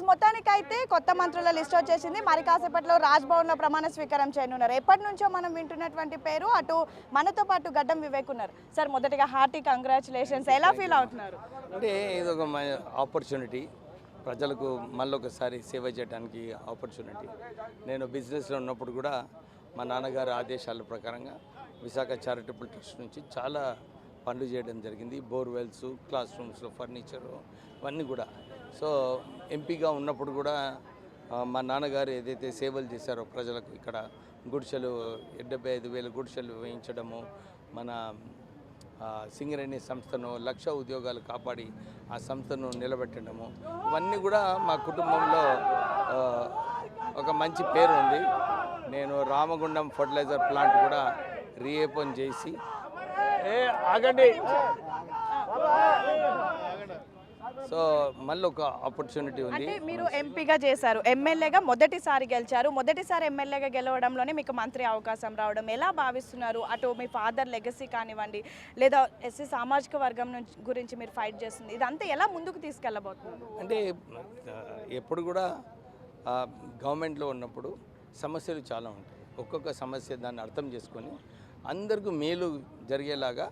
మొత్తానికైతే కొత్త మంత్రుల లిస్ట్ వచ్చేసింది. మరి కాసేపట్లో రాజ్భవన్లో ప్రమాణ స్వీకారం చేయనున్నారు. ఎప్పటి నుంచో మనం వింటున్నటువంటి పేరు, అటు మనతో పాటు గడ్డం వివేక్ ఉన్నారు. సార్, మొదటిగా హార్టీ కంగ్రాచులేషన్స్. ఎలా ఫీల్ అవుతున్నారు? అంటే ఇది ఒక ఆపర్చునిటీ, ప్రజలకు మళ్ళొకసారి సేవ చేయడానికి ఆపర్చునిటీ. నేను బిజినెస్లో ఉన్నప్పుడు కూడా మా నాన్నగారి ఆదేశాల ప్రకారంగా విశాఖ చారిటబుల్ ట్రస్ట్ నుంచి చాలా పనులు చేయడం జరిగింది. బోర్వెల్స్, క్లాస్ రూమ్స్లో ఫర్నిచరు, ఇవన్నీ కూడా. సో ఎంపీగా ఉన్నప్పుడు కూడా మా నాన్నగారు ఏదైతే సేవలు చేశారో ప్రజలకు, ఇక్కడ గుడిసెలు 75,000 గుడిసెలు వేయించడము, మన సింగరేణి సంస్థను 1,00,000 ఉద్యోగాలు కాపాడి ఆ సంస్థను నిలబెట్టడము, ఇవన్నీ కూడా మా కుటుంబంలో ఒక మంచి పేరు ఉంది. నేను రామగుండం ఫర్టిలైజర్ ప్లాంట్ కూడా రీఓపెన్ చేసి ఆగండి. సో మళ్ళీ ఒక ఆపర్చునిటీ ఉంది. అంటే మీరు ఎంపీగా చేశారు, ఎమ్మెల్యేగా మొదటిసారి గెలిచారు. మొదటిసారి ఎమ్మెల్యేగా గెలవడంలోనే మీకు మంత్రి అవకాశం రావడం ఎలా భావిస్తున్నారు? అటు మీ ఫాదర్ లెగసీ కానివ్వండి, లేదా ఎస్సీ సామాజిక వర్గం గురించి మీరు ఫైట్ చేస్తుంది, ఇదంతా ఎలా ముందుకు తీసుకెళ్ళబోతున్నారు? అంటే ఎప్పుడు కూడా గవర్నమెంట్లో ఉన్నప్పుడు సమస్యలు చాలా ఉంటాయి. ఒక్కొక్క సమస్య దాన్ని అర్థం చేసుకొని అందరికీ మేలు జరిగేలాగా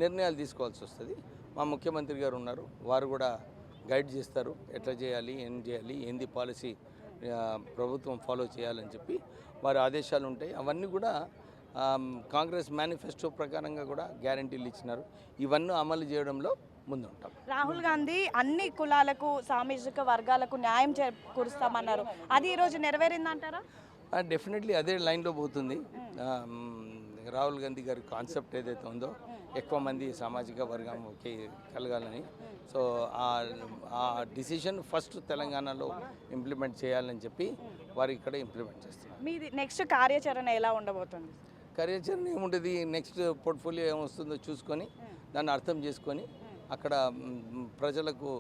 నిర్ణయాలు తీసుకోవాల్సి వస్తుంది. మా ముఖ్యమంత్రి గారు ఉన్నారు, వారు కూడా గైడ్ చేస్తారు, ఎట్లా చేయాలి, ఏం చేయాలి, ఏంది పాలసీ ప్రభుత్వం ఫాలో చేయాలని చెప్పి వారి ఆదేశాలు ఉంటాయి. అవన్నీ కూడా కాంగ్రెస్ మేనిఫెస్టో ప్రకారంగా కూడా గ్యారంటీలు ఇచ్చినారు. ఇవన్నీ అమలు చేయడంలో ముందు ఉంటాం. రాహుల్ గాంధీ అన్ని కులాలకు, సామాజిక వర్గాలకు న్యాయం చేకూరుస్తామన్నారు. అది ఈరోజు నెరవేరిందంటారా? డెఫినెట్లీ అదే లైన్లో పోతుంది. రాహుల్ గాంధీ గారి కాన్సెప్ట్ ఏదైతే ఉందో, ఎక్కువ మంది సామాజిక వర్గం ఒకే కలగాలని, సో ఆ డిసిషన్ ఫస్ట్ తెలంగాణలో ఇంప్లిమెంట్ చేయాలని చెప్పి వారు ఇక్కడ ఇంప్లిమెంట్ చేస్తున్నారు. మీది నెక్స్ట్ కార్యాచరణ ఎలా ఉండబోతుంది? కార్యాచరణ ఏముంటుంది, నెక్స్ట్ పోర్ట్ఫోలియో ఏమొస్తుందో చూసుకొని దాన్ని అర్థం చేసుకొని అక్కడ ప్రజలకు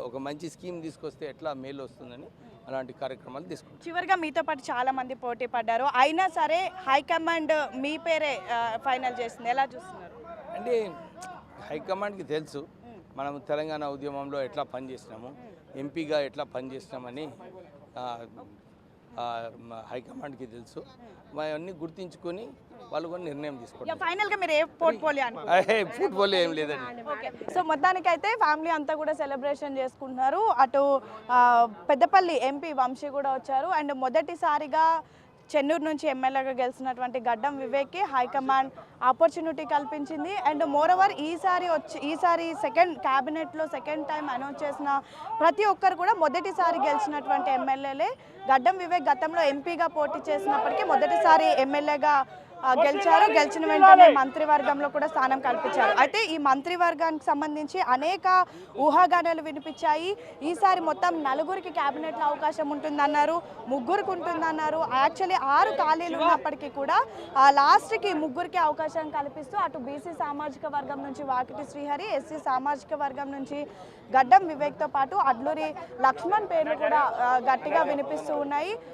ఒక మంచి స్కీమ్ తీసుకొస్తే ఎట్లా మేలు వస్తుందని అలాంటి కార్యక్రమాలు తీసుకుంటాం. చివరిగా మీతో పాటు చాలా మంది పోటీ పడ్డారు, అయినా సరే హైకమాండ్ మీ పేరే ఫైనల్ చేస్తుంది, ఎలా చూస్తున్నారు? అంటే హైకమాండ్కి తెలుసు మనం తెలంగాణ ఉద్యమంలో ఎట్లా పనిచేసినాము, ఎంపీగా ఎట్లా పనిచేసినామని హైకమాండ్కి తెలుసు. అవన్నీ గుర్తించుకొని వాళ్ళు కూడా నిర్ణయం తీసుకుంటారు. ఫైనల్గా మీరు ఏ పోర్ట్ఫోలియో పోర్ట్ఫోలియో ఏం లేదండి. సో మొత్తానికైతే ఫ్యామిలీ అంతా కూడా సెలబ్రేషన్ చేసుకుంటున్నారు. అటు పెద్దపల్లి ఎంపీ వంశీ కూడా వచ్చారు. అండ్ మొదటిసారిగా చెన్నూరు నుంచి ఎమ్మెల్యేగా గెలిచినటువంటి గడ్డం వివేక్కి హైకమాండ్ ఆపర్చునిటీ కల్పించింది. అండ్ మోరోవర్ ఈసారి సెకండ్ క్యాబినెట్లో సెకండ్ టైం అనౌన్స్ చేసిన ప్రతి ఒక్కరు కూడా మొదటిసారి గెలిచినటువంటి ఎమ్మెల్యేలే. గడ్డం వివేక్ గతంలో ఎంపీగా పోటీ చేసినప్పటికీ మొదటిసారి ఎమ్మెల్యేగా గెలిచారు. గెలిచిన వెంటనే మంత్రివర్గంలో కూడా స్థానం కల్పించారు. అయితే ఈ మంత్రివర్గానికి సంబంధించి అనేక ఊహాగానాలు వినిపించాయి. ఈసారి మొత్తం 4గురికి క్యాబినెట్లో అవకాశం ఉంటుందన్నారు, 3గురికి ఉంటుందన్నారు. యాక్చువల్లీ 6 ఖాళీలు ఉన్నప్పటికీ కూడా లాస్ట్కి 3గురికి అవకాశం కల్పిస్తూ అటు బీసీ సామాజిక వర్గం నుంచి వాకిటి శ్రీహరి, ఎస్సీ సామాజిక వర్గం నుంచి గడ్డం వివేక్తో పాటు అడ్లూరి లక్ష్మణ్ పేర్లు కూడా గట్టిగా వినిపిస్తూ ఉన్నాయి.